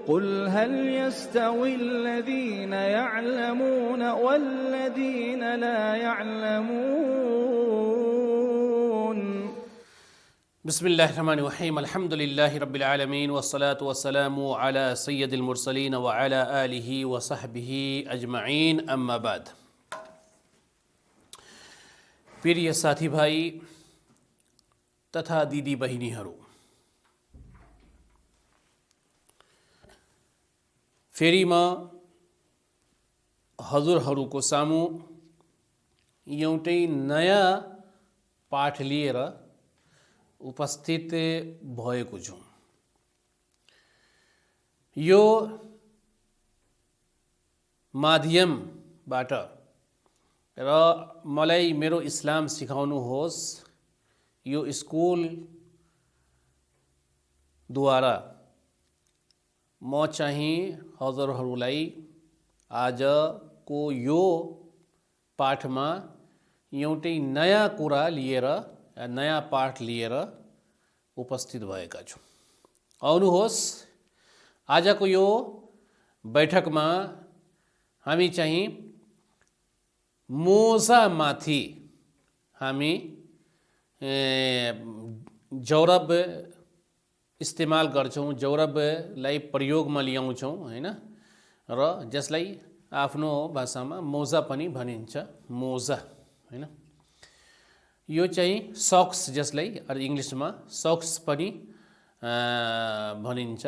قل هل يستوي الذين يعلمون والذين لا يعلمون بسم الله الرحمن الرحيم الحمد لله رب العالمين والصلاة والسلام على سيد المرسلين وعلى آله وصحبه أجمعين أما بعد प्रिय साथीभाइ तथा दिदी बहिनीहरू, फेरि म हजुरहरूको सामु एउटै नयाँ पाठ लिएर उपस्थित भएको छु। यो माध्यमबाट र मलाई मेरो इस्लाम सिकाउनुहोस् यो स्कुलद्वारा म चाहिँ हजुरहरूलाई आजको यो पाठमा एउटै नयाँ कुरा लिएर नयाँ पाठ लिएर उपस्थित भएका छौँ। आउनुहोस् आजको यो बैठकमा हामी चाहिँ मोजामाथि हामी जौरब इस्तेमाल गर्छौँ, जौरबलाई प्रयोगमा ल्याउँछौँ हैन, र जसलाई आफ्नो भाषामा मोजा पनि भनिन्छ, मोजा हैन। यो चाहिँ सक्स, जसलाई इङ्ग्लिसमा सक्स पनि भनिन्छ।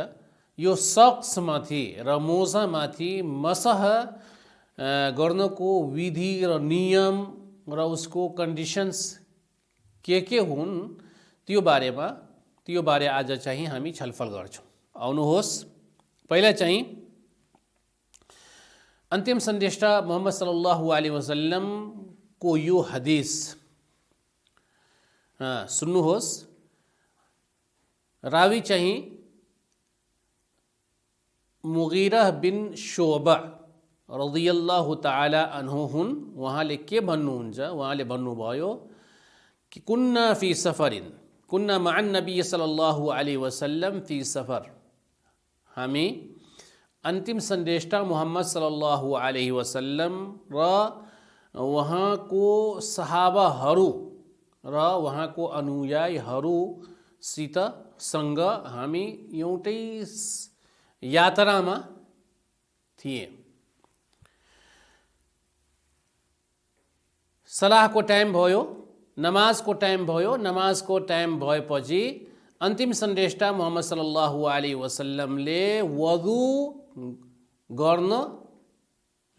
यो सक्समाथि र मोजामाथि मसह गर्नको विधि र नियम र उसको कन्डिसन्स के हुन् त्यो बारे आज चाहिँ हामी छलफल गर्छौँ। आउनुहोस् पहिला चाहिँ अन्तिम सन्देष्टा मोहम्मद सल्लल्लाहु अलैहि वसल्लम को यो हदीस सुन्नुहोस्। रावी चाहिँ मुगीरा बिन शोबा रदियल्लाहु ताला अन्हु हुन्। उहाँले के भन्नुहुन्छ? उहाँले भन्नुभयो कि कुन्ना फी सफरिन कुन्ना मअन नबी सल्लल्लाहु अलैहि वसल्लम फी सफर। हामी अन्तिम सन्देष्टा मोहम्मद सल्लल्लाहु अलैहि वसल्लम र उहाँको सहाबाहरू र उहाँको अनुयायीहरूसित सँग हामी एउटै यात्रामा थिए। सलाहको टाइम भयो, नमाजको टाइम भयो। नमाजको टाइम भएपछि अन्तिम सन्देष्टा मोहम्मद सल्लल्लाहु अलैहि वसल्लमले वजु गर्न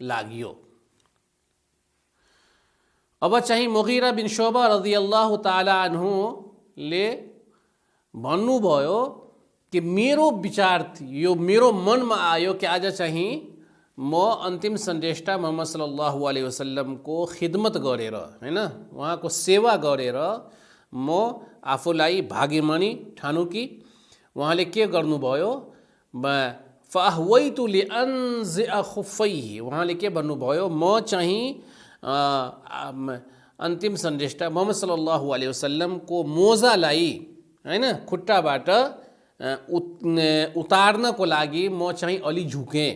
लाग्यो। अब चाहिँ मुगीरा बिन शोबा रदियल्लाहु ताला अन्हुले भन्नुभयो कि मेरो विचार यो मेरो मनमा आयो कि आज चाहिँ म अन्तिम सन्देष्टा मोहम्मद सल्लल्लाहु अलैहि वसल्लमको खिदमत गरेर हैन, उहाँको सेवा गरेर म आफूलाई भाग्यमानी ठानु कि उहाँले के गर्नुभयो? फअहवैतु लिअन्जिअ खुफैहि। उहाँले के भन्नुभयो? म चाहिँ अन्तिम सन्देष्टा मोहम्मद सल्लल्लाहु अलैहि वसल्लमको मोजालाई हैन खुट्टाबाट उतार्नको लागि म चाहिँ अलि झुके।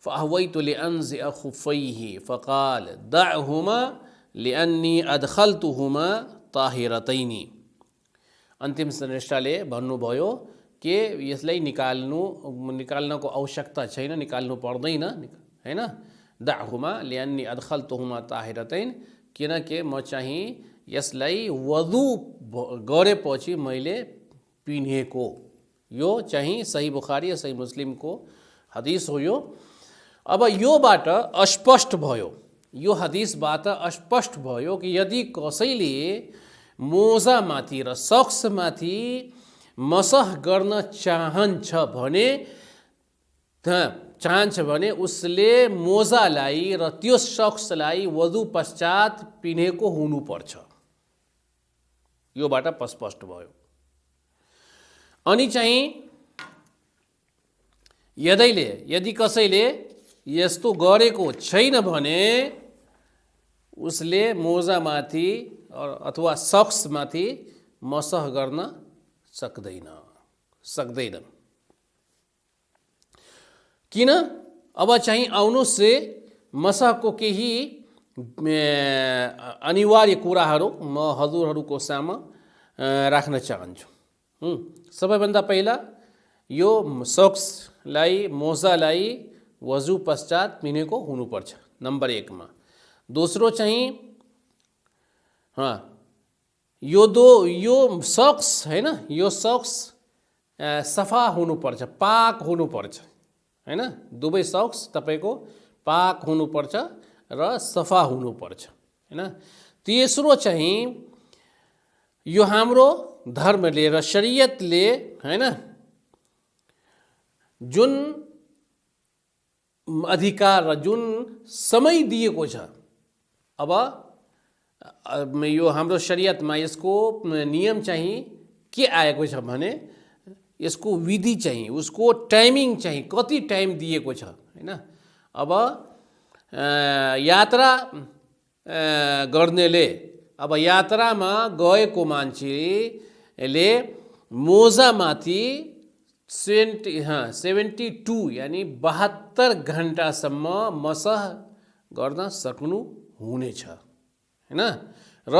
फअहवैतु लिअन्जिअ खुफैहि फकाल दअहुमा लिअन्नी अदखलतुहुमा ताहिरतैनी। अन्तिम सन्देष्टाले भन्नुभयो कि यसलाई निकाल्नको आवश्यकता छैन, निकाल्नु पर्दैन हैन। दअहुमा लिअन्नी अदखलतुहुमा ताहिरतैन, किनकि म चाहिँ यसलाई वजु गरेपछि मैले पिनेको। यो चाहिँ सही बुखारी सही मुस्लिमको हदीस हो यो। अब योबाट स्पष्ट भयो, यो हदीसबाट स्पष्ट भयो कि यदि कसैले मोजामाथि र सक्समाथि मसह गर्न चाहन्छ भने उसले मोजालाई र त्यो सक्सलाई वजु पश्चात पिनेको हुनुपर्छ। योबाट स्पष्ट भयो। अनि चाहिँ यदि कसैले यस्तो गरेको छैन भने उसले मोजामाथि अथवा सक्समाथि मसह गर्न सक्दैन। किन अब चाहिँ आउनुहोस् मसहको केही अनिवार्य कुराहरू म हजुरहरूको सामु राख्न चाहन्छु। सबैभन्दा पहिला यो सक्सलाई मोजालाई वजु पश्चात पिनेको हुनुपर्छ नम्बर 1 मा। दोस्रो चाहिँ यो सक्स हैन, यो सक्स सफा हुनुपर्छ, पाक हुनुपर्छ हैन। दुवै सक्स तपाईको पाक हुनुपर्छ र सफा हुनुपर्छ हैन। तेस्रो चाहिँ यो हाम्रो धर्मले र शरीयतले हैन जुन अधिकार र जुन समय दिएको छ, अब यो हाम्रो शरीयतमा यसको नियम चाहिँ के आएको छ भने यसको विधि चाहिँ, उसको टाइमिङ चाहिँ कति टाइम दिएको छ हैन। अब यात्रा गर्नेले, अब यात्रामा गएको मान्छेले मोजामाथि 72 यानी 72 घण्टासम्म मसह गर्न सक्नु हुनेछ हैन। र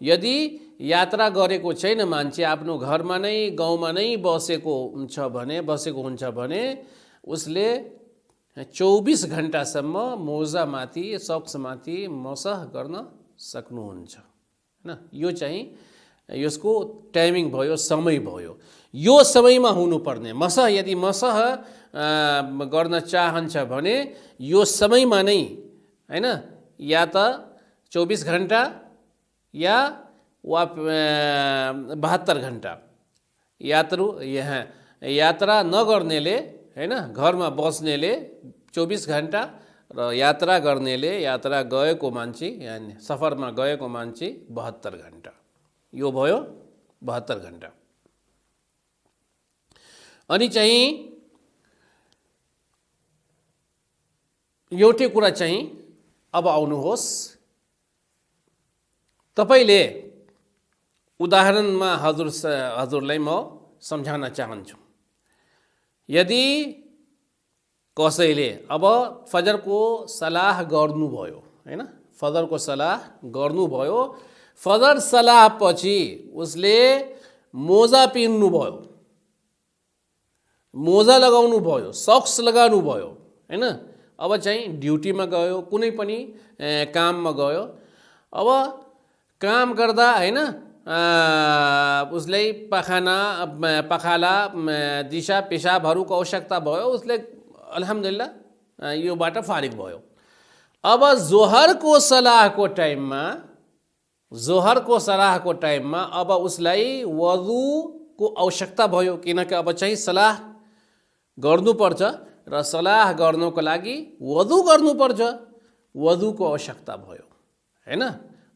यदि यात्रा गरेको छैन मान्छे, आफ्नो घरमा नै गाउँमा नै बसेको हुन्छ भने उसले 24 घण्टासम्म मोजामाथि सक्समाथि मसह गर्न सक्नुहुन्छ हैन। यो चाहिँ यसको टाइमिङ भयो, समय भयो। यो समयमा हुनुपर्ने मसह, यदि मसह गर्न चाहन्छ भने यो समयमा नै हैन, या त 24 घण्टा या 72 घण्टा। यात्रा नगर्नेले हैन, घरमा बस्नेले 24 घण्टा र यात्रा गर्नेले, यात्रा गएको मान्छे यानी सफरमा गएको मान्छे 72 घण्टा। यो भयो 72 घण्टा। अनि चाहिँ एउटै कुरा चाहिँ अब आउनुहोस्, तपाईले उदाहरणमा हजुरलाई म सम्झाउन चाहन्छु। यदि कसैले अब फजरको सलाह गर्नुभयो हैन, फजरको सलाह गर्नुभयो, फजर सलाह पछि उसले मोजा पिन्नु भयो, मोजा लगाउनु भयो, सक्स लगाउनु भयो हैन। अब चाहिँ ड्युटीमा गयो, कुनै पनि काममा गयो। अब काम गर्दा हैन उसले पखाला दिशा पेशाबहरूको आवश्यकता भयो, उसले अल्हम्दुलिल्लाह योबाट फारिग भयो। अब जोहरको सलाहको टाइममा अब उसलाई वजुको आवश्यकता भयो, किनकि अब चाहिँ सलाह गर्नुपर्छ र सलाह गर्नको लागि वजु गर्नुपर्छ। वजुको आवश्यकता भयो हैन,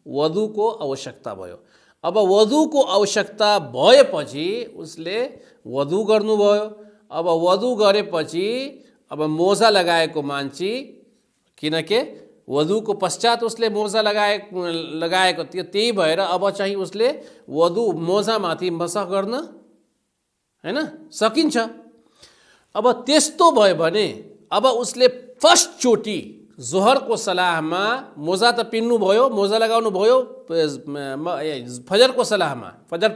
वजुको आवश्यकता भयो। अब वजुको आवश्यकता भएपछि उसले वजु गर्नुभयो। अब वजु गरेपछि अब मोजा लगाएको मान्छे, किनकि वजुको पश्चात उसले मोजा लगाएको थियो, त्यही भएर अब चाहिँ उसले मोजामाथि मसह गर्न हैन सकिन्छ। अब त्यस्तो भयो भने अब उसले फर्स्ट चोटी जोहरको सलाहमा मोजा त पिन्नु भयो, मोजा लगाउनु भयो फजरको सलाहमा, फजर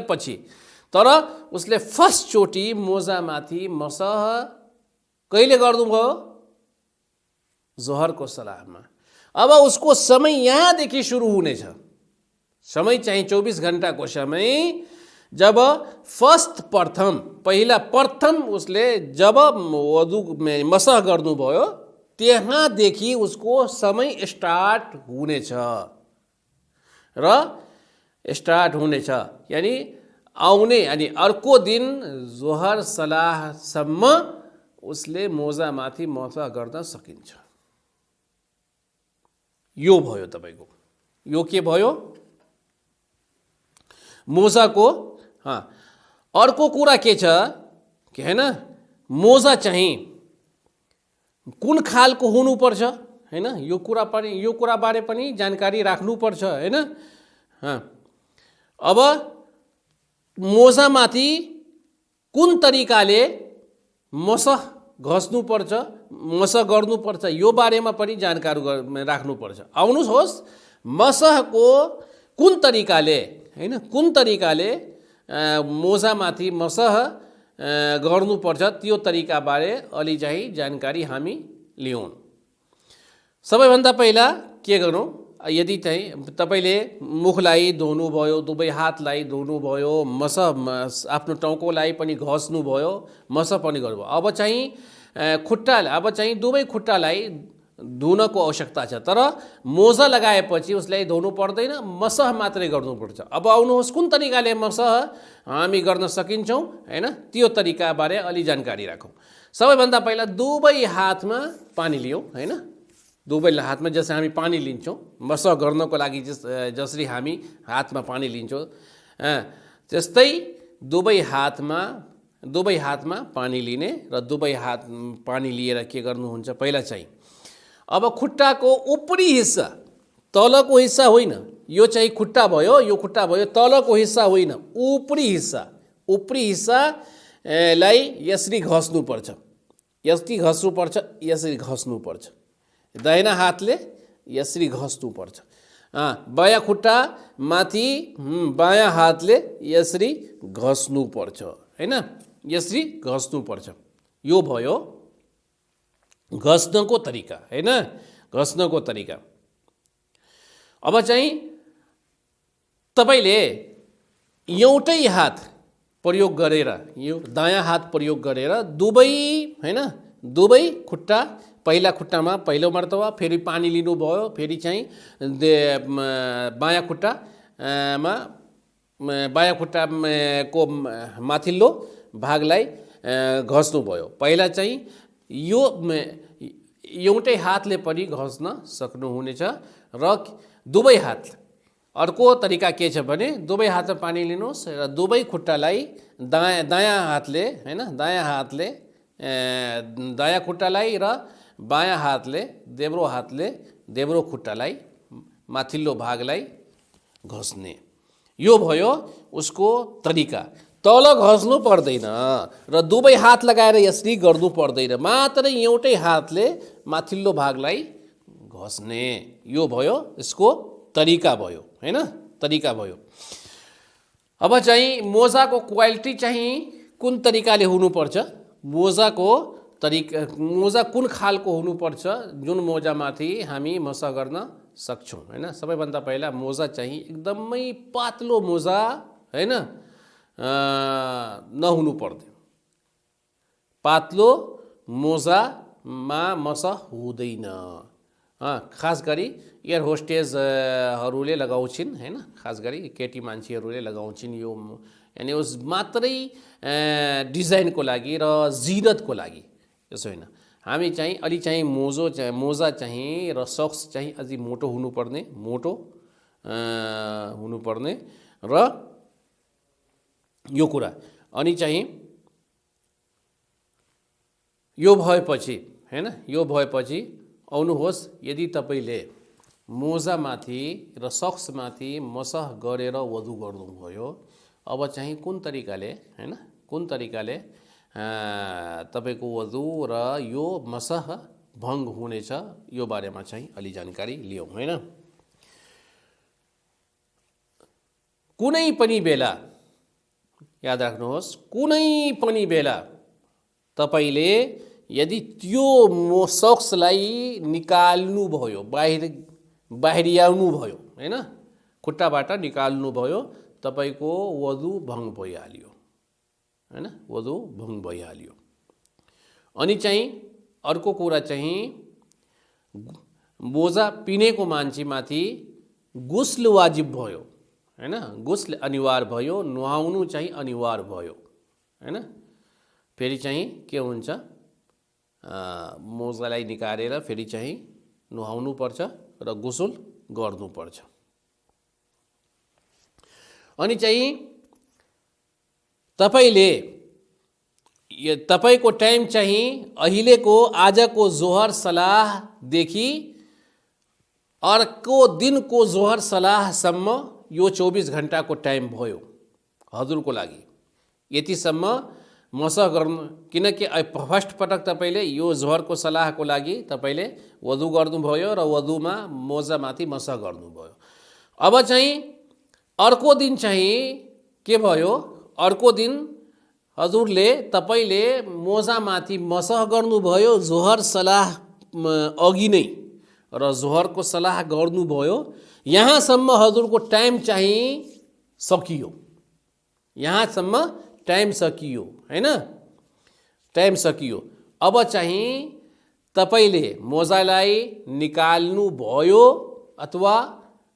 पछि, तर उसले फर्स्ट चोटी मोजामाथि मसह कहिले गर्नुभयो? जोहरको सलाहमा। अब उसको समय यहाँदेखि सुरु हुनेछ। समय चाहिँ 24 घण्टाको समय। जब प्रथम उसले जब वजु मसह गर्नुभयो त्यहाँदेखि उसको समय स्टार्ट हुनेछ यानी अर्को दिन जोहर सलाहसम्म उसले मोजामाथि मसह गर्न सकिन्छ। यो भयो तपाईको। यो के भयो? मोजाको। अर्को कुरा के छ कि हैन, मोजा चाहिँ कुन खालको हुनुपर्छ हैन, यो कुरा बारे पनि जानकारी राख्नुपर्छ हैन। अब मोजामाथि कुन तरिकाले मसह घस्नुपर्छ, मसह गर्नुपर्छ, यो बारेमा पनि जानकारी राख्नुपर्छ। आउनुहोस्, मसहको कुन तरिकाले हैन, कुन तरिकाले मोजामाथि मसह गर्नुपर्छ त्यो तरिकाबारे अलि चाहिँ जानकारी हामी लियौँ। सबैभन्दा पहिला के गरौँ, यदि चाहिँ तपाईले मुखलाई धुनुभयो, दुवै हातलाई धुनुभयो, मसह आफ्नो टाउकोलाई पनि घस्नुभयो, मसह पनि गर्नुभयो, अब चाहिँ खुट्टा, अब चाहिँ दुवै खुट्टालाई धुनको आवश्यकता छ, तर मोजा लगाएपछि उसलाई धुनु पर्दैन, मसह मात्रै गर्नुपर्छ। अब आउनुहोस् कुन तरिकाले मसह हामी गर्न सकिन्छौँ हैन, त्यो तरिकाबारे अलि जानकारी राखौँ। सबैभन्दा पहिला दुवै हातमा पानी लियौँ हैन, दुवै हातमा जसरी हामी पानी लिन्छौँ मसह गर्नको लागि, जसरी हामी हातमा पानी लिन्छौँ त्यस्तै दुवै हातमा पानी लिने र दुवै हात पानी लिएर के गर्नुहुन्छ, पहिला चाहिँ अब खुट्टाको उपरी हिस्सा, तलको हिस्सा होइन, यो चाहिँ खुट्टा भयो, यो खुट्टा भयो, तलको हिस्सा होइन, उपरी हिस्सालाई यसरी घस्नुपर्छ, यसरी घस्नुपर्छ, दाहिना हातले यसरी घस्नुपर्छ, बायाँ खुट्टा माथि बायाँ हातले यसरी घस्नुपर्छ हैन, यसरी घस्नुपर्छ। यो भयो घस्नको तरिका हैन, घस्नको तरिका। अब चाहिँ तपाईले एउटै हात प्रयोग गरेर, यो दायाँ हात प्रयोग गरेर दुवै हैन, दुवै खुट्टा, पहिला खुट्टामा पहिलो मर्तबा फेरि पानी लिनुभयो, फेरि चाहिँ बायाँ खुट्टाको माथिल्लो भागलाई घस्नुभयो। पहिला चाहिँ यो एउटै हातले पनि घस्न सक्नुहुनेछ र दुवै हात। अर्को तरिका के छ भने दुवै हातमा पानी लिनुहोस् र दुवै खुट्टालाई दायाँ हातले हैन, दायाँ खुट्टालाई र बायाँ हातले देब्रो खुट्टालाई माथिल्लो भागलाई घस्ने, यो भयो उसको तरिका। तल घस्नु पर्दैन र दुवै हात लगाएर यसरी गर्नु पर्दैन, मात्र एउटै हातले माथिल्लो भागलाई घस्ने, यो भयो यसको तरिका भयो हैन, तरिका भयो। अब चाहिँ मोजाको क्वालिटी चाहिँ कुन तरिकाले हुनुपर्छ, मोजा कुन खालको हुनुपर्छ जुन मोजामाथि हामी मसह गर्न सक्छौँ हैन। सबैभन्दा पहिला मोजा चाहिँ एकदमै पातलो मोजा हैन नहुनु पर्दैन, पातलो मोजामा मसह हुँदैन। खास गरी एयर होस्टेजहरूले लगाउँछिन् हैन, खास गरी केटी मान्छेहरूले लगाउँछिन् यो, यानी उस मात्रै डिजाइनको लागि र जिनतको लागि, त्यसो होइन। हामी चाहिँ अलि चाहिँ मोजा चाहिँ र सक्स चाहिँ अझै मोटो हुनुपर्ने र यो कुरा। अनि चाहिँ यो भएपछि हैन, यो भएपछि आउनुहोस्, यदि तपाईले मोजामाथि र सक्समाथि मसह गरेर वधु गर्नुभयो, अब चाहिँ कुन तरिकाले हैन, कुन तरिकाले तपाईको वधु र यो मसह भङ्ग हुनेछ यो बारेमा चाहिँ अलि जानकारी लियौँ हैन। कुनै पनि बेला याद राख्नुहोस्, कुनै पनि बेला तपाईले यदि त्यो सक्सलाई निकाल्नु भयो, बाहिरियाउनु भयो हैन, खुट्टाबाट निकाल्नु भयो, तपाईको वधु भङ्ग भइहाल्यो हैन, वधु भङ्ग भइहाल्यो। अनि चाहिँ अर्को कुरा चाहिँ मोजा पिनेको मान्छेमाथि गुस्ल वाजिब भयो हैन, गुस्ल अनिवार्य भयो, नुहाउनु चाहिँ अनिवार्य भयो हैन। फेरि चाहिँ के हुन्छ, मोजालाई निकालेर फेरि चाहिँ नुहाउनु पर्छ र गुसुल गर्नु पर्छ। अनि चाहिँ तपाईको टाइम चाहिँ अहिलेको आजको जोहर सलाहदेखि अर्को दिनको जोहर सलाहसम्म यो 24 घण्टाको टाइम भयो हजुरको लागि। यतिसम्म मसह गर्नु, किनकि फर्स्ट पटक तपाईँले यो जोहरको सलाहको लागि तपाईँले वधु गर्नुभयो र वधुमा मोजामाथि मसह गर्नुभयो। अब चाहिँ अर्को दिन चाहिँ के भयो, अर्को दिन हजुरले तपाईँले मोजामाथि मसह गर्नुभयो जोहर सलाह अघि नै र जोहरको सलाह गर्नुभयो, यहाँसम्म हजुरको टाइम चाहिँ सकियो, यहाँसम्म टाइम सकियो हैन, टाइम सकियो। अब चाहिँ तपाईँले मोजालाई निकाल्नु भयो अथवा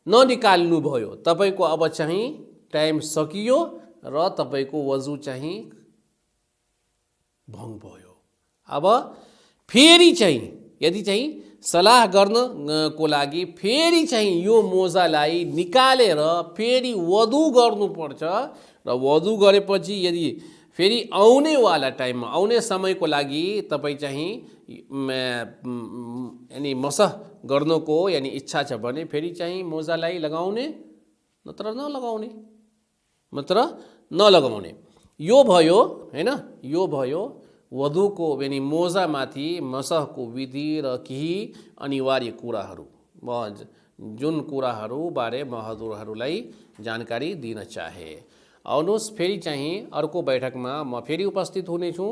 ननिकाल्नु भयो, तपाईँको अब चाहिँ टाइम सकियो र तपाईँको वजु चाहिँ भङ्ग भयो। अब फेरि चाहिँ यदि चाहिँ सलाह गर्नको लागि फेरि चाहिँ यो मोजालाई निकालेर फेरि वधु गर्नुपर्छ र वधु गरेपछि यदि फेरि आउनेवाला टाइममा आउने समयको लागि तपाईँ चाहिँ यानी मसह गर्नको यानी इच्छा छ भने फेरि चाहिँ मोजालाई लगाउने नत्र नलगाउने, मात्र नलगाउने। यो भयो हैन, यो भयो वधुको यानी मोजामाथि मसहको विधि र केही अनिवार्य कुराहरू, जुन कुराहरू बारे म हजुरहरूलाई जानकारी दिन चाहे। आउनुहोस् फेरि चाहिँ अर्को बैठकमा म फेरि उपस्थित हुनेछु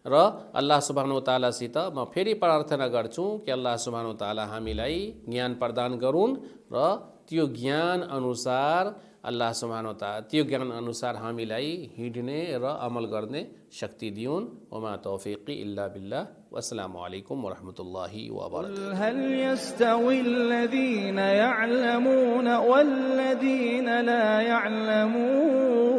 र अल्लाह सुब्हानहु व तआलासित म फेरि प्रार्थना गर्छु कि अल्लाह सुब्हानहु व तआला हामीलाई ज्ञान प्रदान गरून् र त्यो ज्ञान अनुसार अल्लाह सुब्हानहु व तआला त्यो ज्ञान अनुसार हामीलाई हिँड्ने र अमल गर्ने शक्ति दिउन्। वमा तौफीकी इल्ला बिल्लाह। वस्सलामु अलैकुम वरहमतुल्लाहि वबरकातुहू। هل يستوي الذين يعلمون والذين لا يعلمون